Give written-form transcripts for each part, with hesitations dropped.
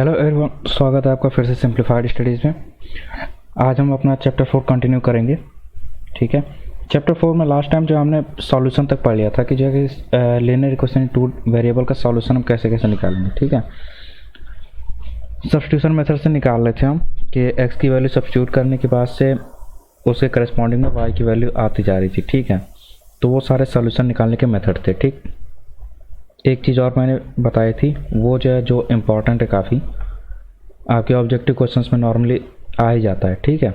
Hello everyone, स्वागत है आपका फिर से सिंप्लीफाइड स्टडीज़ में। आज हम अपना चैप्टर 4 कंटिन्यू करेंगे। ठीक है, चैप्टर 4 में लास्ट टाइम जो हमने सॉल्यूशन तक पढ़ लिया था कि जो है कि लीनियर इक्वेशन टू वेरिएबल का सॉल्यूशन हम कैसे कैसे निकालेंगे। ठीक है, सब्स्टिट्यूशन मेथड से निकाल रहे थे हम कि एक्स की वैल्यू सब्स्टिट्यूट करने के बाद से उसके करस्पॉन्डिंग में वाई की वैल्यू आती जा रही थी। ठीक है, तो वो सारे सॉल्यूशन निकालने के मेथड थे। ठीक, एक चीज़ और मैंने बताई थी, वो जो है जो इम्पॉर्टेंट है काफ़ी, आपके ऑब्जेक्टिव क्वेश्चंस में नॉर्मली आ ही जाता है। ठीक है,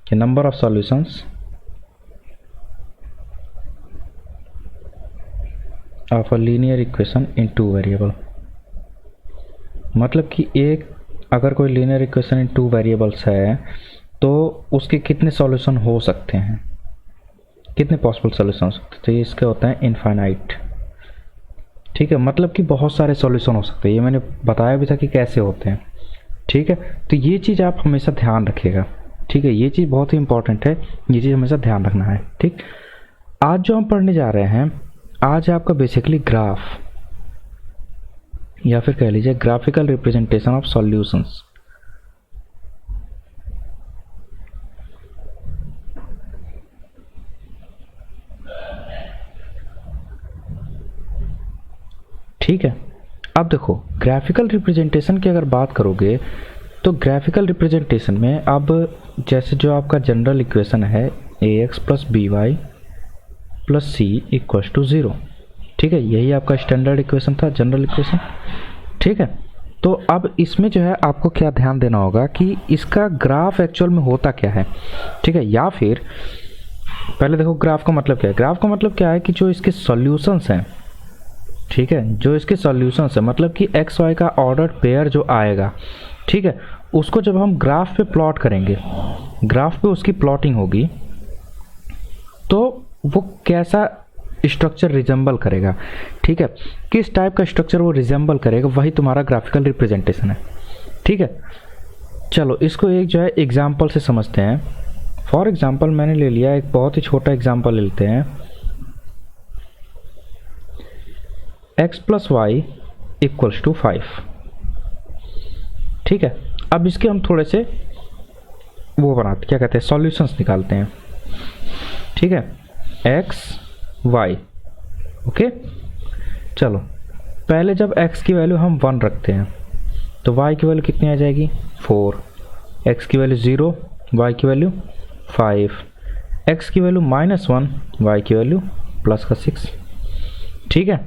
कि number of solutions of a linear equation in two variable. मतलब कि एक अगर कोई linear equation in two variables है तो उसके कितने सॉल्यूशन हो सकते हैं, कितने पॉसिबल सॉल्यूशन हो सकते हैं। तो ये इसके होता है इनफाइनाइट। ठीक है, मतलब कि बहुत सारे सॉल्यूशन हो सकते हैं। ये मैंने बताया भी था कि कैसे होते हैं। ठीक है, तो ये चीज़ आप हमेशा ध्यान रखिएगा। ठीक है, ये चीज़ बहुत ही इंपॉर्टेंट है, ये चीज़ हमेशा ध्यान रखना है। ठीक, आज जो हम पढ़ने जा रहे हैं, आज है आपका बेसिकली ग्राफ या फिर कह लीजिए ग्राफिकल रिप्रेजेंटेशन ऑफ सॉल्यूशंस। ठीक है, अब देखो ग्राफिकल रिप्रेजेंटेशन की अगर बात करोगे तो ग्राफिकल रिप्रेजेंटेशन में अब जैसे जो आपका जनरल इक्वेशन है a x plus b y plus c equals to 0। ठीक है, यही आपका स्टैंडर्ड इक्वेशन था, जनरल इक्वेशन। ठीक है, तो अब इसमें जो है आपको क्या ध्यान देना होगा कि इसका ग्राफ एक्चुअल में होता क्या है। ठीक है, या फिर पहले देखो ग्राफ का मतलब क्या है। ग्राफ का मतलब क्या है कि जो इसके सॉल्यूशंस हैं, ठीक है, जो इसके सॉल्यूशंस है, मतलब कि एक्स वाई का ऑर्डर पेयर जो आएगा, ठीक है, उसको जब हम ग्राफ पे प्लॉट करेंगे, ग्राफ पे उसकी प्लॉटिंग होगी, तो वो कैसा स्ट्रक्चर रिजेंबल करेगा। ठीक है, किस टाइप का स्ट्रक्चर वो रिजेंबल करेगा, वही तुम्हारा ग्राफिकल रिप्रेजेंटेशन है। ठीक है, चलो इसको एक जो है एग्जाम्पल से समझते हैं। फॉर एग्जाम्पल मैंने ले लिया एक बहुत ही छोटा एग्जाम्पल ले लेते हैं, x plus y equals to 5। ठीक है, अब इसके हम थोड़े से वो बनाते क्या कहते हैं, सॉल्यूशंस निकालते हैं। ठीक है, x y। ओके, चलो पहले जब x की वैल्यू हम 1 रखते हैं तो y की वैल्यू कितनी आ जाएगी 4, x की वैल्यू 0, y की वैल्यू 5, x की वैल्यू -1, y की वैल्यू प्लस का 6। ठीक है,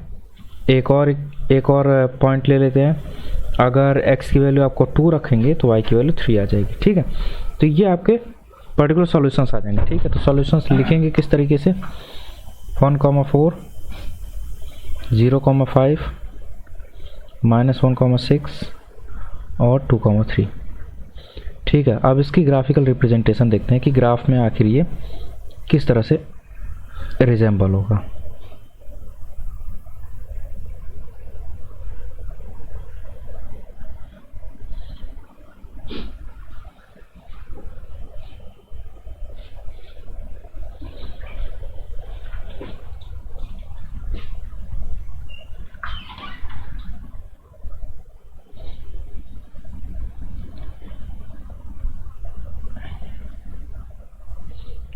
एक और पॉइंट ले लेते हैं। अगर x की वैल्यू आपको 2 रखेंगे तो y की वैल्यू 3 आ जाएगी। ठीक है, तो ये आपके पर्टिकुलर सॉल्यूशंस आ जाएंगे। ठीक है, तो सॉल्यूशंस लिखेंगे किस तरीके से, 1,4, 0,5, -1,6 और 2,3। ठीक है, अब इसकी ग्राफिकल रिप्रेजेंटेशन देखते हैं कि ग्राफ में आखिर ये किस तरह से रिजेंबल होगा।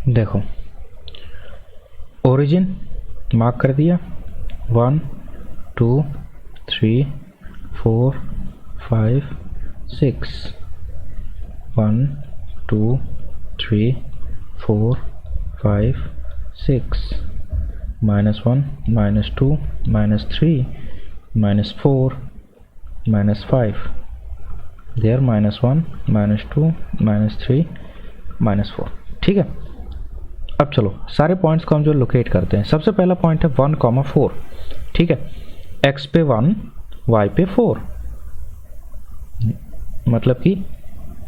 देखो ओरिजिन मार्क कर दिया, 1 2 3 4 5 6, 1 2 3 4 5 6, -1 -2 -3 -4 -5, देयर -1 -2 -3 -4। ठीक है, अब चलो सारे पॉइंट्स को हम जो लोकेट करते हैं। सबसे पहला पॉइंट है 1,4। ठीक है, x पे 1, y पे 4, मतलब कि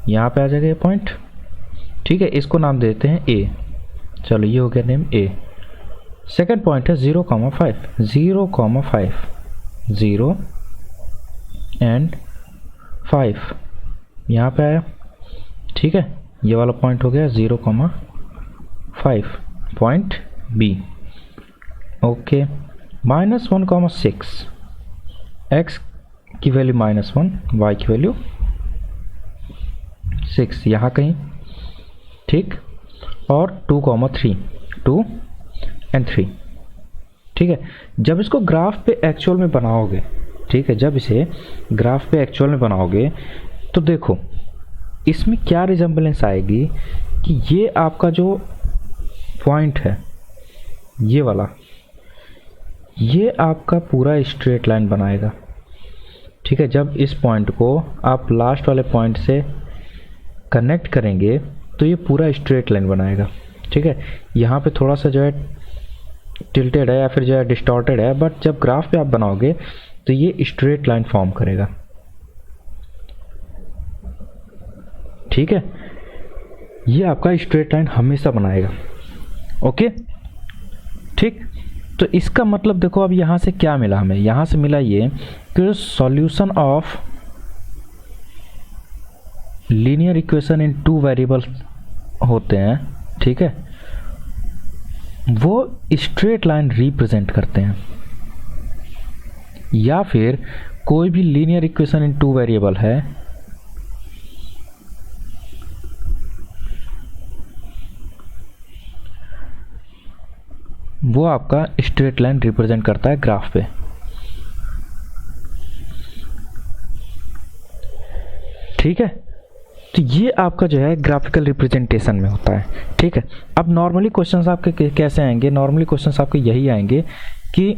यहाँ पे आ जाएगा ये पॉइंट। ठीक है, इसको नाम देते हैं a। चलो ये हो गया नेम a। सेकंड पॉइंट है 0,5, 0,5, 0 एंड 5 यहाँ पे आया। ठीक है, ये वाला पॉइंट हो गया 0,5 पॉइंट बी। ओके, -1,6, x की वैल्यू -1, y की वैल्यू 6 यहाँ कहीं, ठीक, और 2,3, 2 एंड 3, ठीक है। जब इसको ग्राफ पे एक्चुअल में बनाओगे, ठीक है, जब इसे ग्राफ पे एक्चुअल में बनाओगे तो देखो इसमें क्या रिजेंबलेंस आएगी कि ये आपका जो पॉइंट है ये वाला, ये आपका पूरा स्ट्रेट लाइन बनाएगा, ठीक है। जब इस पॉइंट को आप लास्ट वाले पॉइंट से कनेक्ट करेंगे तो ये पूरा स्ट्रेट लाइन बनाएगा, ठीक है। यहाँ पे थोड़ा सा जो है टिल्टेड है या फिर जो है डिस्टॉर्टेड है, बट जब ग्राफ पे आप बनाओगे तो ये स्ट्रेट लाइन फॉर्म करेगा, ठीक है। ये आपका स्ट्रेट लाइन हमेशा बनाएगा, ओके, ठीक। तो इसका मतलब देखो अब यहाँ से क्या मिला हमें, यहाँ से मिला ये कि solution of linear equation in 2 variable होते हैं, ठीक है, वो स्ट्रेट लाइन रिप्रेजेंट करते हैं, या फिर कोई भी लीनियर इक्वेशन इन 2 वेरिएबल है वो आपका स्ट्रेट लाइन रिप्रेजेंट करता है ग्राफ पे, ठीक है। तो ये आपका जो है ग्राफिकल रिप्रेजेंटेशन में होता है, ठीक है। अब नॉर्मली क्वेश्चंस आपके कैसे आएंगे, नॉर्मली क्वेश्चंस आपके यही आएंगे कि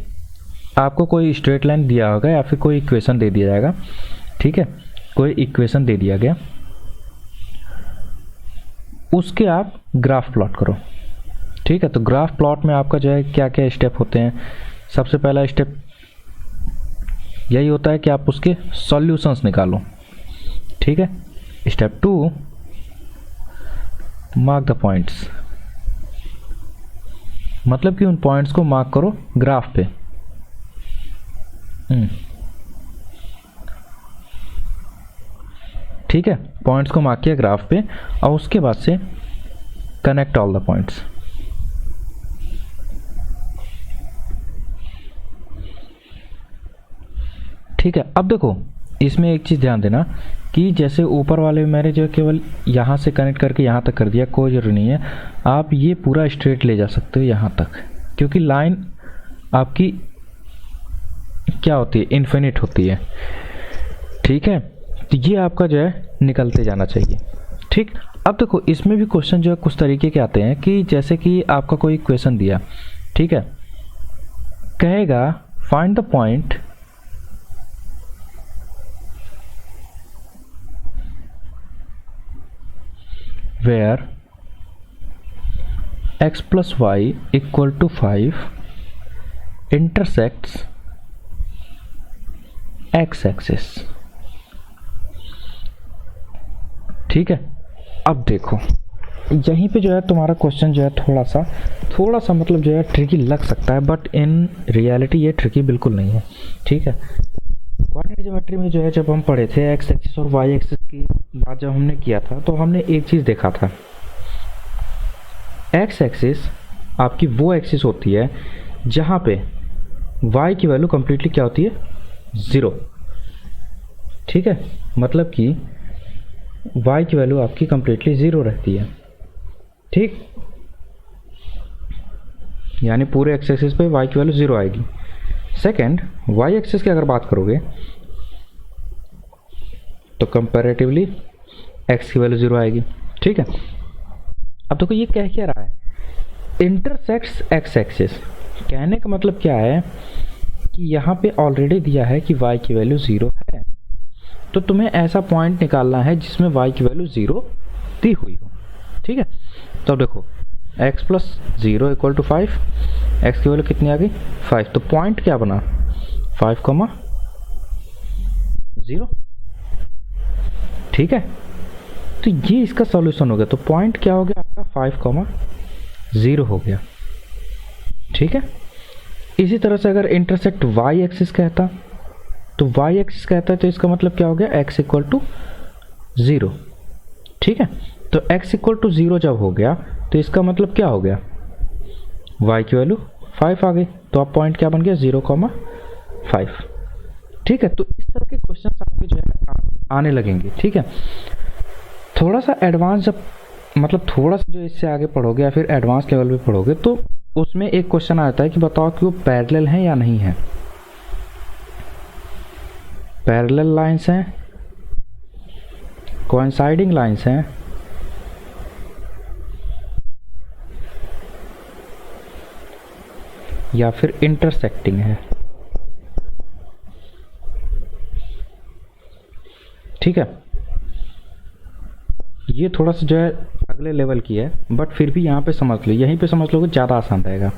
आपको कोई स्ट्रेट लाइन दिया होगा या फिर कोई इक्वेशन दे दिया जाएगा, ठीक है, कोई इक्वेशन दे दिया गया, उसके आप ग्राफ प्लॉट करो, ठीक है। तो ग्राफ प्लॉट में आपका जो है क्या क्या स्टेप होते हैं, सबसे पहला स्टेप यही होता है कि आप उसके सॉल्यूशंस निकालो, ठीक है। स्टेप 2, मार्क द पॉइंट्स, मतलब कि उन पॉइंट्स को मार्क करो ग्राफ पे, ठीक है। पॉइंट्स को मार्क किया ग्राफ पे और उसके बाद से कनेक्ट ऑल द पॉइंट्स, ठीक है। अब देखो इसमें एक चीज़ ध्यान देना कि जैसे ऊपर वाले मैंने जो केवल यहाँ से कनेक्ट करके यहाँ तक कर दिया, कोई ज़रूरी नहीं है, आप ये पूरा स्ट्रेट ले जा सकते हो यहाँ तक, क्योंकि लाइन आपकी क्या होती है, इन्फिनिट होती है, ठीक है। तो ये आपका जो है निकलते जाना चाहिए, ठीक। अब देखो इसमें भी क्वेश्चन जो है कुछ तरीके के आते हैं कि जैसे कि आपका कोई क्वेश्चन दिया, ठीक है, कहेगा find the point where x plus y equal to 5 intersects x axis, ठीक है। अब देखो यहीं पे जो है तुम्हारा क्वेश्चन जो है थोड़ा सा मतलब जो है ट्रिकी लग सकता है, बट इन रियलिटी ये ट्रिकी बिल्कुल नहीं है, ठीक है। क्वाड्रेटिक ज्योमेट्री में जो है जब हम पढ़े थे एक्स एक्सिस और वाई एक्सिस की बात जब हमने किया था तो हमने एक चीज़ देखा था, एक्स एक्सिस आपकी वो एक्सिस होती है जहाँ पे वाई की वैल्यू कम्प्लीटली क्या होती है, 0, ठीक है। मतलब कि वाई की वैल्यू आपकी कम्प्लीटली 0 रहती है, ठीक, यानी पूरे एक्स एक्सिस पे वाई की वैल्यू 0 आएगी। सेकेंड, वाई एक्सिस की अगर बात करोगे तो कंपैरेटिवली एक्स की वैल्यू 0 आएगी, ठीक है। अब देखो ये कह क्या रहा है, इंटरसेक्ट्स एक्स एक्सिस, कहने का मतलब क्या है कि यहाँ पे ऑलरेडी दिया है कि y की वैल्यू 0 है, तो तुम्हें ऐसा पॉइंट निकालना है जिसमें y की वैल्यू 0 दी हुई हो, ठीक है। तो देखो x plus 0 equal to 5, x की वैल्यू कितनी आ गई, 5, तो पॉइंट क्या बना, 5, 0, ठीक है। तो ये इसका सॉल्यूशन हो गया, तो पॉइंट क्या हो गया आपका, 5, 0 हो गया, ठीक है। इसी तरह से अगर इंटरसेक्ट y एक्सिस कहता तो y एक्सिस कहता है तो इसका मतलब क्या हो गया, x इक्वल टू 0, ठीक है। तो x इक्वल टू 0 जब हो गया तो इसका मतलब क्या हो गया, y की वैल्यू 5 आ गई, तो अब पॉइंट क्या बन गया, 0,5, ठीक है। तो इस तरह के क्वेश्चन आपके जो है आने लगेंगे, ठीक है। थोड़ा सा एडवांस जब मतलब थोड़ा सा जो इससे आगे पढ़ोगे या फिर एडवांस लेवल पे पढ़ोगे तो उसमें एक क्वेश्चन आता है कि बताओ कि वो पैरेलल हैं या नहीं है। पैरेलल लाइंस हैं, कोइंसाइडिंग लाइंस हैं, या फिर इंटरसेक्टिंग है। ठीक है, ये थोड़ा सा जो है अगले लेवल की है, बट फिर भी यहाँ पे समझ लो, यहीं पे समझ लोगे ज़्यादा आसान रहेगा।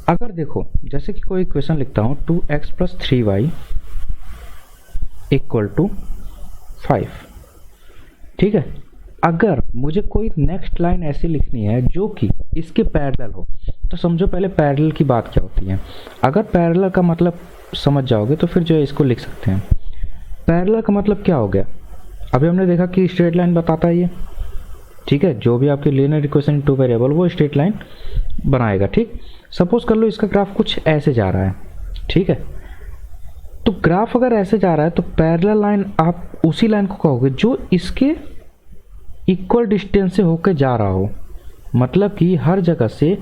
अगर देखो जैसे कि कोई इक्वेशन लिखता हूँ 2x + 3y = 5। ठीक है, अगर मुझे कोई नेक्स्ट लाइन ऐसी लिखनी है जो कि इसके पैरेलल हो, तो समझो पहले पैरेलल की बात क्या होती है। अगर पैरेलल का मतलब समझ जाओगे तो फिर जो है इसको लिख सकते हैं। पैरेलल का मतलब क्या हो गया, अभी हमने देखा कि स्ट्रेट लाइन बताता है ये। ठीक है, जो भी आपकी लीनियर इक्वेशन 2 वेरिएबल वो स्ट्रेट लाइन बनाएगा। ठीक, सपोज कर लो इसका ग्राफ कुछ ऐसे जा रहा है। ठीक है, तो ग्राफ अगर ऐसे जा रहा है तो पैरेलल लाइन आप उसी लाइन को कहोगे जो इसके इक्वल डिस्टेंस से होकर जा रहा हो, मतलब कि हर जगह से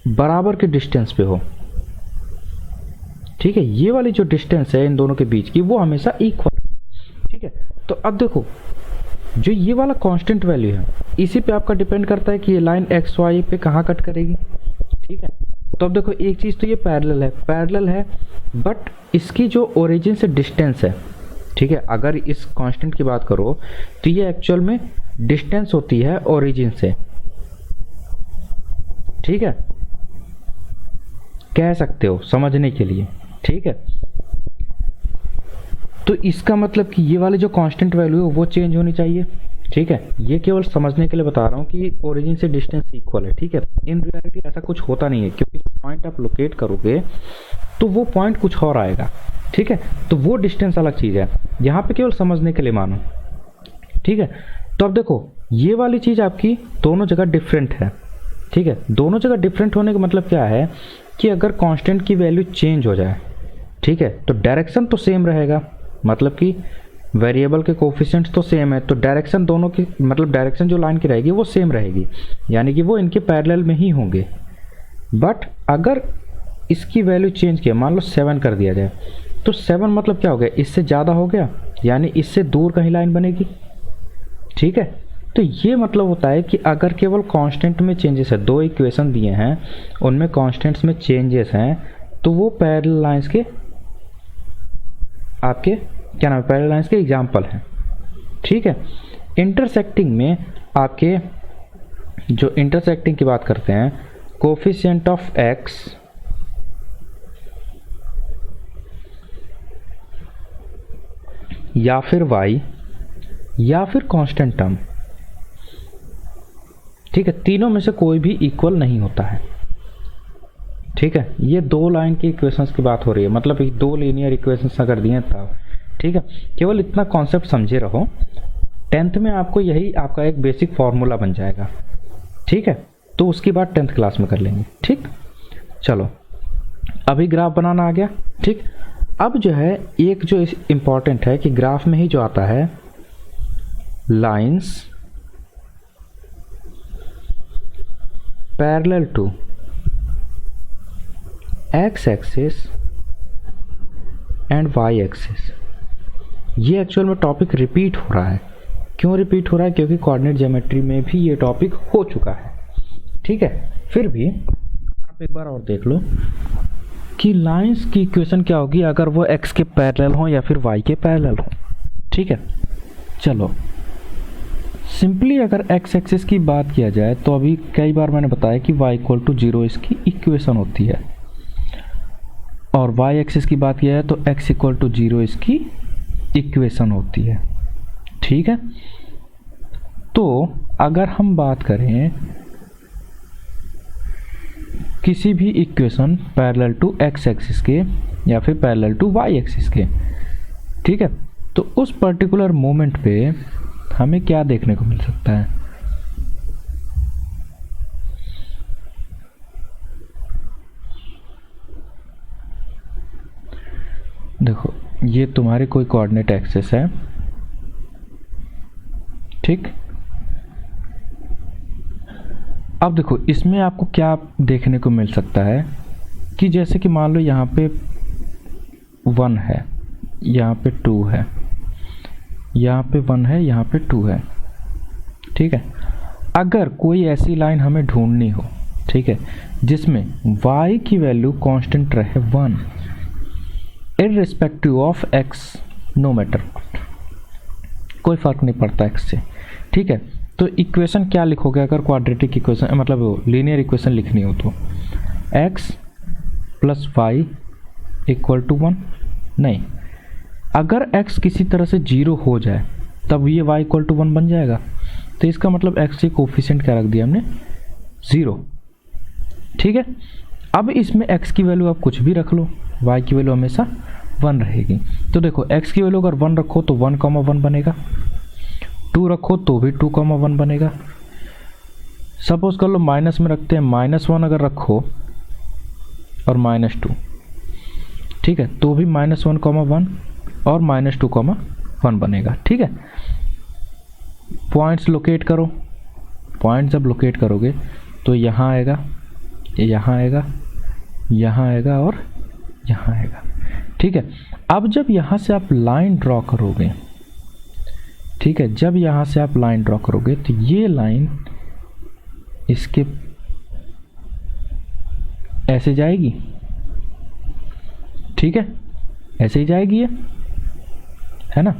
बराबर के डिस्टेंस पे हो। ठीक है, ये वाली जो डिस्टेंस है इन दोनों के बीच की वो हमेशा इक्वल है। ठीक है, तो अब देखो जो ये वाला कांस्टेंट वैल्यू है इसी पे आपका डिपेंड करता है कि ये लाइन एक्स वाई पे कहाँ कट करेगी। ठीक है, तो अब देखो एक चीज़ तो ये पैरेलल है बट इसकी जो ओरिजिन से डिस्टेंस है। ठीक है, अगर इस कांस्टेंट की बात करो तो ये एक्चुअल में डिस्टेंस होती है ओरिजिन से। ठीक है, कह सकते हो समझने के लिए। ठीक है, तो इसका मतलब कि ये वाले जो कांस्टेंट वैल्यू है वो चेंज होनी चाहिए। ठीक है, ये केवल समझने के लिए बता रहा हूँ कि ओरिजिन से डिस्टेंस इक्वल है। ठीक है, इन रियलिटी ऐसा कुछ होता नहीं है, क्योंकि पॉइंट आप लोकेट करोगे तो वो पॉइंट कुछ और आएगा। ठीक है, तो वो डिस्टेंस अलग चीज़ है, यहाँ पे केवल समझने के लिए मानो। ठीक है, तो अब देखो ये वाली चीज़ आपकी दोनों जगह डिफरेंट है। ठीक है, दोनों जगह डिफरेंट होने का मतलब क्या है कि अगर कांस्टेंट की वैल्यू चेंज हो जाए, ठीक है, तो डायरेक्शन तो सेम रहेगा, मतलब कि वेरिएबल के कोफिशिएंट्स तो सेम है, तो डायरेक्शन दोनों की मतलब डायरेक्शन जो लाइन की रहेगी वो सेम रहेगी, यानी कि वो इनके पैरेलल में ही होंगे। बट अगर इसकी वैल्यू चेंज किया, मान लो 7 कर दिया जाए, तो 7 मतलब क्या हो गया, इससे ज़्यादा हो गया, यानी इससे दूर कहीं लाइन बनेगी। ठीक है, तो ये मतलब होता है कि अगर केवल कांस्टेंट में चेंजेस है, दो इक्वेशन दिए हैं उनमें कांस्टेंट्स में चेंजेस हैं, तो वो पैरेलल लाइंस के आपके क्या नाम है, पैरेलल लाइंस के एग्जाम्पल हैं। ठीक है, इंटरसेक्टिंग में आपके जो इंटरसेक्टिंग की बात करते हैं, कोफिशिएंट ऑफ एक्स या फिर वाई या फिर कांस्टेंट टर्म। ठीक है, तीनों में से कोई भी इक्वल नहीं होता है। ठीक है, ये दो लाइन की इक्वेशंस की बात हो रही है, मतलब दो लीनियर इक्वेशंस अगर दिए तब। ठीक है, केवल इतना कॉन्सेप्ट समझे रहो, 10th में आपको यही आपका एक बेसिक फॉर्मूला बन जाएगा। ठीक है, तो उसकी बात 10th क्लास में कर लेंगे। ठीक, चलो अभी ग्राफ बनाना आ गया। ठीक, अब जो है एक जो इम्पॉर्टेंट है कि ग्राफ में ही जो आता है lines parallel to x axis and y axis. ये एक्चुअल में टॉपिक रिपीट हो रहा है। क्यों रिपीट हो रहा है? क्योंकि कोऑर्डिनेट ज्योमेट्री में भी ये टॉपिक हो चुका है। ठीक है, फिर भी आप एक बार और देख लो कि लाइंस की इक्वेशन क्या होगी अगर वो एक्स के पैरेलल हो या फिर वाई के पैरेलल हो। ठीक है, चलो सिंपली अगर एक्स एक्सिस की बात किया जाए तो अभी कई बार मैंने बताया कि y = 0 इसकी इक्वेशन होती है, और y एक्सिस की बात किया जाए तो x = 0 इसकी इक्वेशन होती है। ठीक है, तो अगर हम बात करें किसी भी equation parallel to x axis के या फिर पैरेलल टू y एक्सिस के, ठीक है, तो उस पर्टिकुलर मोमेंट पे हमें क्या देखने को मिल सकता है? देखो ये तुम्हारे कोई कोऑर्डिनेट एक्सिस है, ठीक। अब देखो इसमें आपको क्या देखने को मिल सकता है कि जैसे कि मान लो यहाँ पे 1 है, यहाँ पे 2 है, यहाँ पे 1 है, यहाँ पे 2 है, ठीक है। अगर कोई ऐसी लाइन हमें ढूंढनी हो, ठीक है, जिसमें y की वैल्यू कांस्टेंट रहे 1 irrespective of x, no matter, कोई फर्क नहीं पड़ता x से, ठीक है। तो इक्वेशन क्या लिखोगे अगर क्वाड्रेटिक इक्वेशन मतलब लीनियर इक्वेशन लिखनी हो तो x plus y equal to 1, नहीं, अगर x किसी तरह से 0 हो जाए तब ये y इक्वल टू 1 बन जाएगा। तो इसका मतलब x के कोफिशिएंट क्या रख दिया हमने, 0, ठीक है। अब इसमें x की वैल्यू आप कुछ भी रख लो, y की वैल्यू हमेशा 1 रहेगी। तो देखो x की वैल्यू अगर 1 रखो तो 1,1 बनेगा, 2 रखो तो भी 2,1 बनेगा। सपोज कर लो माइनस में रखते हैं, -1 अगर रखो और -2, ठीक है, तो भी -1,1 और -2,1 बनेगा, ठीक है। पॉइंट्स लोकेट करो, पॉइंट जब लोकेट करोगे तो यहाँ आएगा, यहाँ आएगा, यहाँ आएगा और यहाँ आएगा, ठीक है। अब जब यहाँ से आप लाइन ड्रॉ करोगे, ठीक है, जब यहाँ से आप लाइन ड्रॉ करोगे तो ये लाइन इसके ऐसे जाएगी, ठीक है, ऐसे ही जाएगी ये, है ना।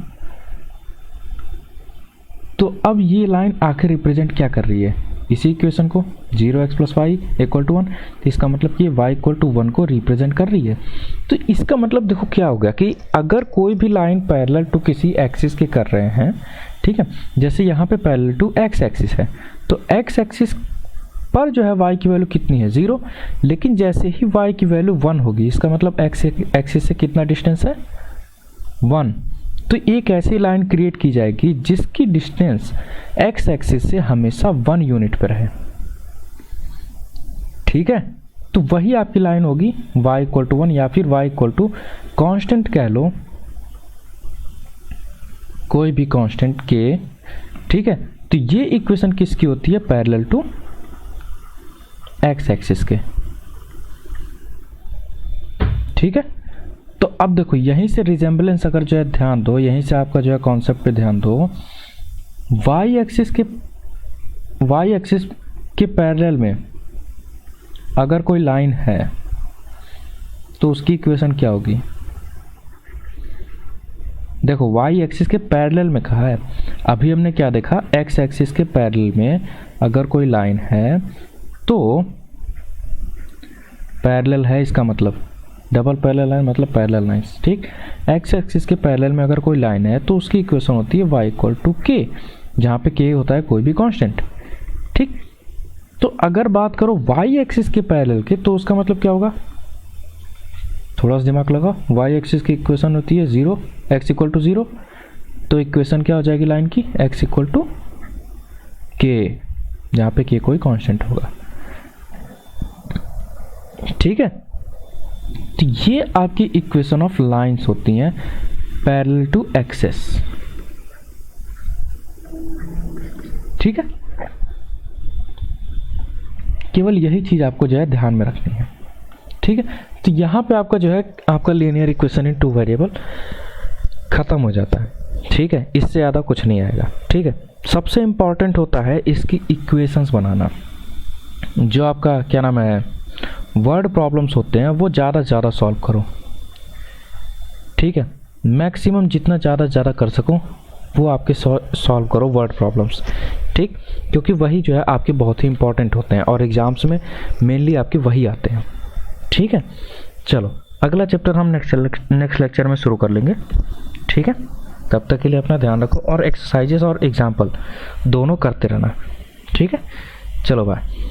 तो अब ये लाइन आखिर रिप्रेजेंट क्या कर रही है, इसी इक्वेशन को 0x plus y equal to 1, तो इसका मतलब कि y इक्वल टू 1 को रिप्रेजेंट कर रही है। तो इसका मतलब देखो क्या हो गया कि अगर कोई भी लाइन पैरेलल टू किसी एक्सिस के कर रहे हैं, ठीक है, जैसे यहाँ पे पैरेलल टू x एक्सिस है, तो x एक्सिस पर जो है y की वैल्यू कितनी है, 0, लेकिन जैसे ही y की वैल्यू 1 होगी, इसका मतलब x एक्सिस से कितना डिस्टेंस है, 1। तो एक ऐसी लाइन क्रिएट की जाएगी जिसकी डिस्टेंस x एक्सिस से हमेशा 1 यूनिट पर रहे, ठीक है। तो वही आपकी लाइन होगी y इक्वल टू 1 या फिर y इक्वल टू कांस्टेंट कह लो, कोई भी कांस्टेंट k, ठीक है। तो ये इक्वेशन किसकी होती है, पैरेलल टू x एक्सिस के, ठीक है। तो अब देखो यहीं से रिजेंबलेंस अगर जो है ध्यान दो, यहीं से आपका जो है कॉन्सेप्ट पे ध्यान दो, y एक्सिस के पैरेलल में अगर कोई लाइन है तो उसकी इक्वेशन क्या होगी, देखो y एक्सिस के पैरेलल में कहा है, अभी हमने क्या देखा, x एक्सिस के पैरेलल में अगर कोई लाइन है तो पैरेलल है, इसका मतलब डबल पैरेलल लाइन मतलब पैरेलल लाइंस, ठीक। x एक्सिस के पैरेलल में अगर कोई लाइन है तो उसकी इक्वेशन होती है y इक्वल टू k, जहाँ पे k होता है कोई भी कांस्टेंट, ठीक। तो अगर बात करो y एक्सिस के पैरेलल के, तो उसका मतलब क्या होगा, थोड़ा सा दिमाग लगाओ, y एक्सिस की इक्वेशन होती है 0, x इक्वल टू 0, तो इक्वेशन क्या हो जाएगी लाइन की, x इक्वल टू k, जहाँ पे k कोई कांस्टेंट होगा, ठीक है। तो ये आपकी इक्वेशन ऑफ लाइंस होती हैं पैरेलल टू एक्सिस, ठीक है। केवल यही चीज आपको जो है ध्यान में रखनी है, ठीक है। तो यहाँ पे आपका जो है आपका लीनियर इक्वेशन इन 2 वेरिएबल खत्म हो जाता है, ठीक है, इससे ज़्यादा कुछ नहीं आएगा, ठीक है। सबसे इम्पॉर्टेंट होता है इसकी इक्वेशंस बनाना, जो आपका क्या नाम है वर्ड प्रॉब्लम्स होते हैं वो ज़्यादा से ज़्यादा सॉल्व करो, ठीक है। मैक्सिमम जितना ज़्यादा कर सको वो आपके सॉल्व करो वर्ड प्रॉब्लम्स, ठीक, क्योंकि वही जो है आपके बहुत ही इंपॉर्टेंट होते हैं और एग्जाम्स में मेनली आपके वही आते हैं, ठीक है। चलो अगला चैप्टर हम नेक्स्ट लेक्चर में शुरू कर लेंगे, ठीक है। तब तक के लिए अपना ध्यान रखो और एक्सरसाइजेस और एग्जाम्पल दोनों करते रहना, ठीक है। चलो बाय।